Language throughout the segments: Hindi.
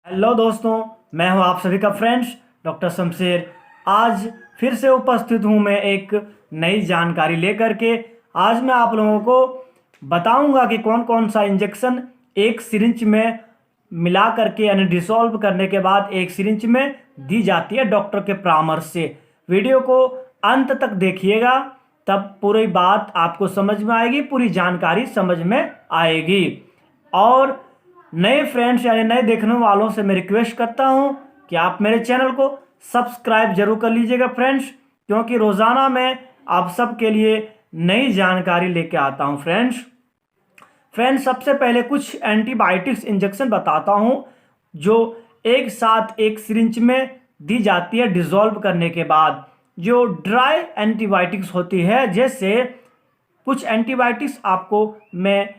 हेलो दोस्तों, मैं हूं आप सभी का फ्रेंड्स डॉक्टर शमशेर। आज फिर से उपस्थित हूं मैं एक नई जानकारी लेकर के। आज मैं आप लोगों को बताऊंगा कि कौन कौन सा इंजेक्शन एक सिरिंज में मिला करके यानी डिसॉल्व करने के बाद एक सिरिंज में दी जाती है डॉक्टर के परामर्श से। वीडियो को अंत तक देखिएगा, तब पूरी बात आपको समझ में आएगी, पूरी जानकारी समझ में आएगी। और नए फ्रेंड्स यानी नए देखने वालों से मैं रिक्वेस्ट करता हूं कि आप मेरे चैनल को सब्सक्राइब जरूर कर लीजिएगा फ्रेंड्स, क्योंकि रोज़ाना मैं आप सबके लिए नई जानकारी लेके आता हूं फ्रेंड्स। सबसे पहले कुछ एंटीबायोटिक्स इंजेक्शन बताता हूं जो एक साथ एक सिरिंज में दी जाती है डिसॉल्व करने के बाद। जो ड्राई एंटीबायोटिक्स होती है, जैसे कुछ एंटीबायोटिक्स आपको मैं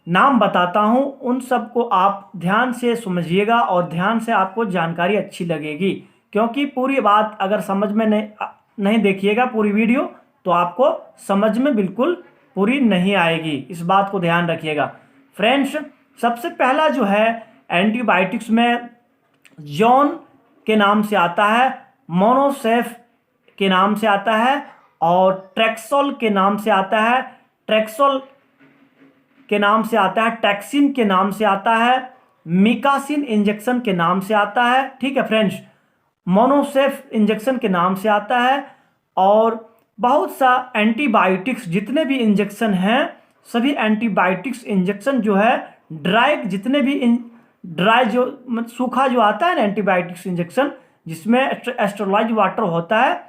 नाम बताता हूं, उन सबको आप ध्यान से समझिएगा और ध्यान से आपको जानकारी अच्छी लगेगी, क्योंकि पूरी बात अगर समझ में नहीं देखिएगा पूरी वीडियो तो आपको समझ में बिल्कुल पूरी नहीं आएगी। इस बात को ध्यान रखिएगा फ्रेंड्स। सबसे पहला जो है एंटीबायोटिक्स में जॉन के नाम से आता है, मोनोसेफ के नाम से आता है और ट्रेक्सोल के नाम से आता है, ट्रेक्सोल के नाम से आता है, टैक्सिन के नाम से आता है, मिकासिन इंजेक्शन के नाम से आता है। ठीक है फ्रेंड्स, मोनोसेफ इंजेक्शन के नाम से आता है। और बहुत सा एंटीबायोटिक्स जितने भी इंजेक्शन हैं, सभी एंटीबायोटिक्स इंजेक्शन जो है ड्राई, जितने भी ड्राई जो सूखा जो आता है ना एंटीबायोटिक्स इंजेक्शन, जिसमें एस्ट्रोलाइज वाटर होता है,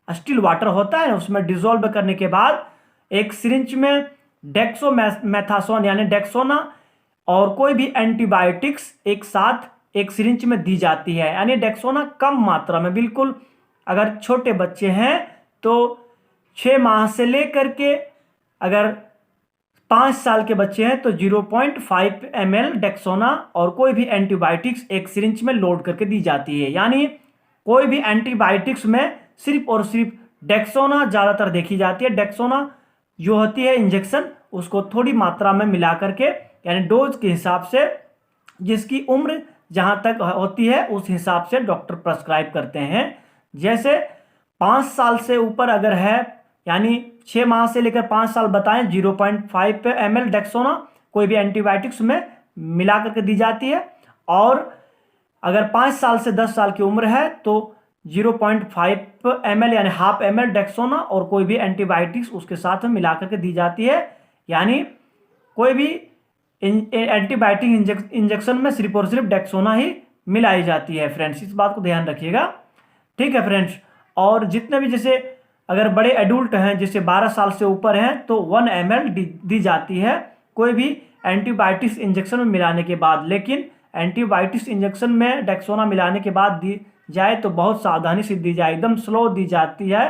स्टील वाटर होता है, उसमें डिसॉल्व करने के बाद एक सिरिंज में डेक्सोमेथासोन यानी डेक्सोना और कोई भी एंटीबायोटिक्स एक साथ एक सिरिंज में दी जाती है। यानी डेक्सोना कम मात्रा में, बिल्कुल अगर छोटे बच्चे हैं तो 6 माह से लेकर के अगर 5 साल के बच्चे हैं तो 0.5 ml डेक्सोना और कोई भी एंटीबायोटिक्स एक सिरिंज में लोड करके दी जाती है। यानी कोई भी एंटीबायोटिक्स में सिर्फ और सिर्फ डेक्सोना ज़्यादातर देखी जाती है। डेक्सोना जो होती है इंजेक्शन, उसको थोड़ी मात्रा में मिला करके यानी डोज के हिसाब से, जिसकी उम्र जहां तक होती है उस हिसाब से डॉक्टर प्रेस्क्राइब करते हैं। जैसे 5 साल से ऊपर अगर है, यानी 6 माह से लेकर 5 साल बताएं, 0.5 ml डेक्सोना कोई भी एंटीबायोटिक्स में मिला करके दी जाती है। और अगर 5 साल से 10 साल की उम्र है तो 0.5 ml यानी हाफ ml डेक्सोना और कोई भी एंटीबायोटिक्स उसके साथ में मिला करके दी जाती है। यानी कोई भी एंटीबायोटिक इंजेक्शन में सिर्फ और सिर्फ डेक्सोना ही मिलाई जाती है फ्रेंड्स, इस बात को ध्यान रखिएगा। ठीक है फ्रेंड्स। और जितने भी, जैसे अगर बड़े एडल्ट हैं, जैसे 12 साल से ऊपर हैं, तो 1 ml दी जाती है कोई भी एंटीबायोटिक्स इंजेक्शन में मिलाने के बाद। लेकिन एंटीबायोटिक्स इंजेक्शन में डेक्सोना मिलाने के बाद दी जाए तो बहुत सावधानी से दी जाए, एकदम स्लो दी जाती है।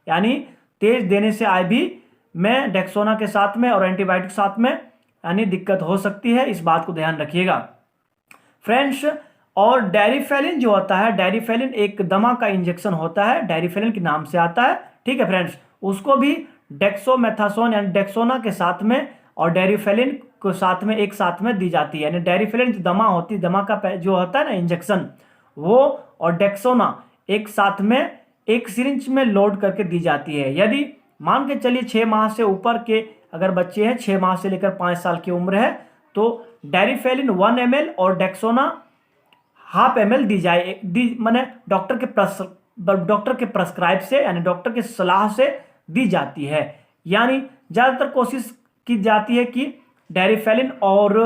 यानी तेज देने से भी में डेक्सोना के साथ में और एंटीबायोटिक साथ में यानी दिक्कत हो सकती है, इस बात को ध्यान रखिएगा फ्रेंड्स। और डेरिफेलिन जो होता है, डेरिफेलिन एक दमा का इंजेक्शन होता है, डेरिफेलिन के नाम से आता है। ठीक है फ्रेंड्स, उसको भी डेक्सोमेथासोन यानी डेक्सोना के साथ में और डेरिफेलिन को साथ में एक साथ में दी जाती है। यानी डेरिफेलिन जो दमा होती है, दमा का जो होता है ना इंजेक्शन, वो और डेक्सोना एक साथ में एक सिरिंज में लोड करके दी जाती है। यदि मान के चलिए 6 माह से ऊपर के अगर बच्चे हैं, 6 माह से लेकर 5 साल की उम्र है, तो डेरिफेलिन 1 ml और डेक्सोना हाफ ml दी जाए, माने डॉक्टर के प्रेस्क्राइब से यानी डॉक्टर की सलाह से दी जाती है। यानी ज़्यादातर कोशिश की जाती है कि डेरिफेलिन और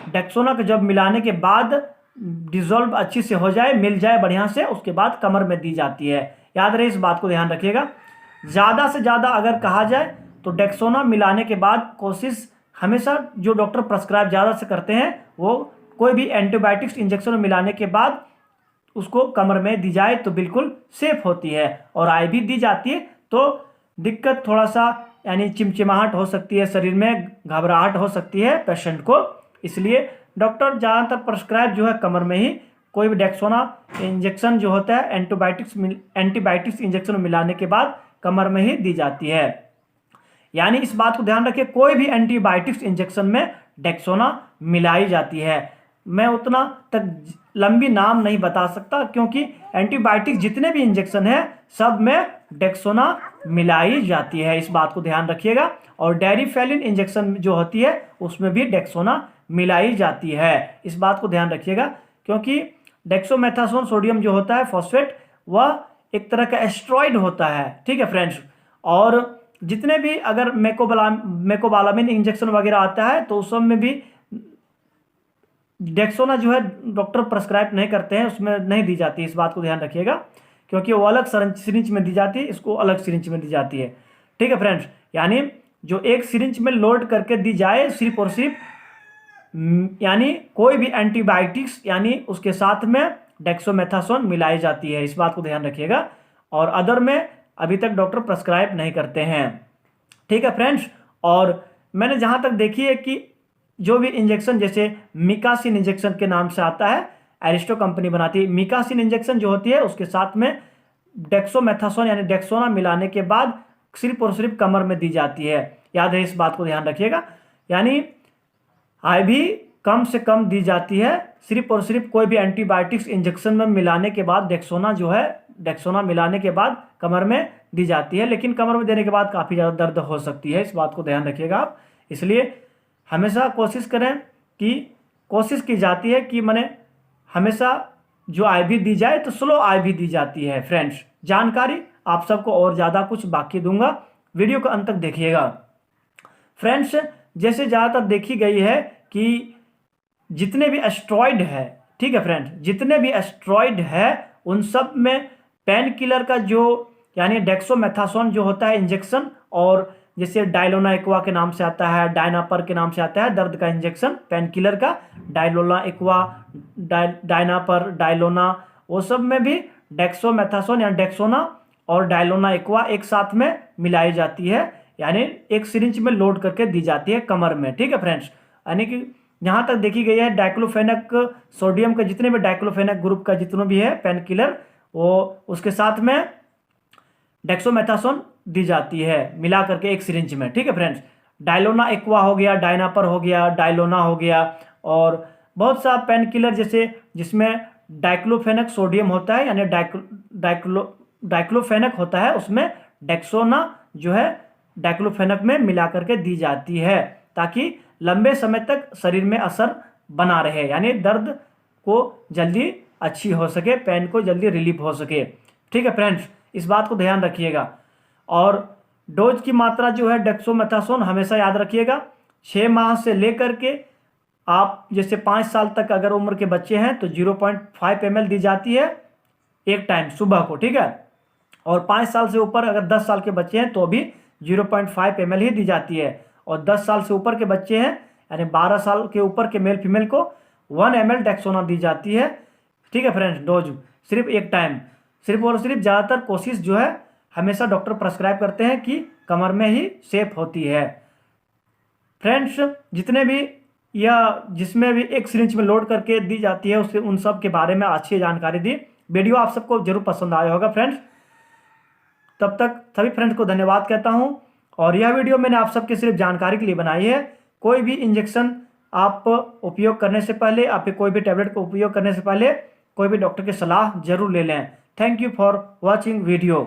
डेक्सोना को जब मिलाने के बाद डिसॉल्व अच्छी से हो जाए, मिल जाए बढ़िया से, उसके बाद कमर में दी जाती है। याद रहे, इस बात को ध्यान रखिएगा। ज़्यादा से ज़्यादा अगर कहा जाए तो डेक्सोना मिलाने के बाद कोशिश हमेशा जो डॉक्टर प्रेस्क्राइब ज़्यादा से करते हैं, वो कोई भी एंटीबायोटिक्स इंजेक्शन में मिलाने के बाद उसको कमर में दी जाए तो बिल्कुल सेफ होती है। और आई भी दी जाती है तो दिक्कत थोड़ा सा यानी चिमचिमाहट हो सकती है, शरीर में घबराहट हो सकती है पेशेंट को, इसलिए डॉक्टर ज़्यादातर प्रेस्क्राइब जो है कमर में ही कोई भी डेक्सोना इंजेक्शन जो होता है एंटीबायोटिक्स इंजेक्शन में मिलाने के बाद कमर में ही दी जाती है। यानी इस बात को ध्यान रखिए, कोई भी एंटीबायोटिक्स इंजेक्शन में डेक्सोना मिलाई जाती है। मैं उतना तक लंबी नाम नहीं बता सकता, क्योंकि एंटीबायोटिक जितने भी इंजेक्शन है सब में डेक्सोना मिलाई जाती है, इस बात को ध्यान रखिएगा। और डेरिफेलिन इंजेक्शन जो होती है उसमें भी डेक्सोना मिलाई जाती है, इस बात को ध्यान रखिएगा। क्योंकि डेक्सोमेथासोन सोडियम जो होता है फॉस्फेट, वह एक तरह का एस्ट्रॉइड होता है, ठीक है फ्रेंड्स। और जितने भी अगर मेकोबालामिन इंजेक्शन वगैरह आता है तो उस सब में भी डेक्सोना जो है डॉक्टर प्रेस्क्राइब नहीं करते हैं, उसमें नहीं दी जाती है, इस बात को ध्यान रखिएगा। क्योंकि वो अलग सिरिंज में दी जाती है, इसको अलग सिरिंज में दी जाती है, ठीक है फ्रेंड्स। यानी जो एक सिरिंज में लोड करके दी जाए सिर्फ और सिर्फ यानी कोई भी एंटीबायोटिक्स यानी उसके साथ में डेक्सोमेथासोन मिलाई जाती है, इस बात को ध्यान रखिएगा। और अदर में अभी तक डॉक्टर प्रेस्क्राइब नहीं करते हैं, ठीक है फ्रेंड्स। और मैंने जहां तक देखी है कि जो भी इंजेक्शन जैसे मिकासिन इंजेक्शन के नाम से आता है, एरिस्टो कंपनी बनाती है, मिकासिन इंजेक्शन जो होती है उसके साथ में डेक्सोमेथासोन यानी डेक्सोना मिलाने के बाद सिर्फ और सिर्फ कमर में दी जाती है, याद है, इस बात को ध्यान रखिएगा। यानी आईवी कम से कम दी जाती है, सिर्फ और सिर्फ कोई भी एंटीबायोटिक्स इंजेक्शन में मिलाने के बाद डेक्सोना जो है डेक्सोना मिलाने के बाद कमर में दी जाती है। लेकिन कमर में देने के बाद काफ़ी ज़्यादा दर्द हो सकती है, इस बात को ध्यान रखिएगा आप। इसलिए हमेशा कोशिश की जाती है कि मैंने हमेशा जो आईवी दी जाए तो स्लो आईवी दी जाती है फ्रेंड्स। जानकारी आप सबको और ज़्यादा कुछ बाकी दूंगा, वीडियो को अंत तक देखिएगा फ्रेंड्स। जैसे ज़्यादातर देखी गई है कि जितने भी एस्ट्रॉइड है, ठीक है फ्रेंड्स, जितने भी एस्ट्रॉइड है उन सब में पेन किलर का जो यानी डेक्सोमेथासोन जो होता है इंजेक्शन, और जैसे डायलोना एक्वा के नाम से आता है, डायनापर के नाम से आता है दर्द का इंजेक्शन पेन किलर का, डायलोना एक्वा, डायनापर, डायलोना, वो सब में भी डेक्सोमेथासोन या डेक्सोना और डायलोना एक्वा एक साथ में मिलाई जाती है, यानी एक सिरिंज में लोड करके दी जाती है कमर में, ठीक है फ्रेंड्स। यानी कि जहाँ तक देखी गई है डाइक्लोफेनेक सोडियम का जितने भी डाइक्लोफेनेक ग्रुप का जितने भी है पेन किलर, वो उसके साथ में डेक्सोमेथासोन दी जाती है मिला करके एक सिरिंज में, ठीक है फ्रेंड्स। डायलोना एक्वा हो गया, डायनापर हो गया, डायलोना हो गया, और बहुत सा पेन किलर जैसे जिसमें डाइक्लोफेनेक सोडियम होता है यानी डाइक्लोफेनेक होता है, उसमें डेक्सोना जो है डाइक्लोफेनेक में मिला करके दी जाती है, ताकि लंबे समय तक शरीर में असर बना रहे, यानी दर्द को जल्दी अच्छी हो सके, पेन को जल्दी रिलीफ हो सके, ठीक है फ्रेंड्स, इस बात को ध्यान रखिएगा। और डोज की मात्रा जो है डेक्सोमेथासोन हमेशा याद रखिएगा 6 माह से लेकर के आप जैसे 5 साल तक अगर उम्र के बच्चे हैं तो 0.5 ml दी जाती है एक टाइम सुबह को, ठीक है। और 5 साल से ऊपर अगर 10 साल के बच्चे हैं तो भी 0.5 ml ही दी जाती है। और 10 साल से ऊपर के बच्चे हैं यानी 12 साल के ऊपर के मेल फीमेल को 1 ml डेक्सोना दी जाती है, ठीक है फ्रेंड्स। डोज सिर्फ एक टाइम, सिर्फ और सिर्फ ज़्यादातर कोशिश जो है हमेशा डॉक्टर प्रेस्क्राइब करते हैं कि कमर में ही सेफ होती है फ्रेंड्स। जितने भी या जिसमें भी एक सिरिंज में लोड करके दी जाती है उसके उन सब के बारे में अच्छी जानकारी दी। वीडियो आप सबको जरूर पसंद आया होगा फ्रेंड्स। तब तक सभी फ्रेंड्स को धन्यवाद कहता हूं। और यह वीडियो मैंने आप सबके सिर्फ जानकारी के लिए बनाई है। कोई भी इंजेक्शन आप उपयोग करने से पहले, आप कोई भी टैबलेट को उपयोग करने से पहले कोई भी डॉक्टर की सलाह जरूर ले लें। Thank you for watching video.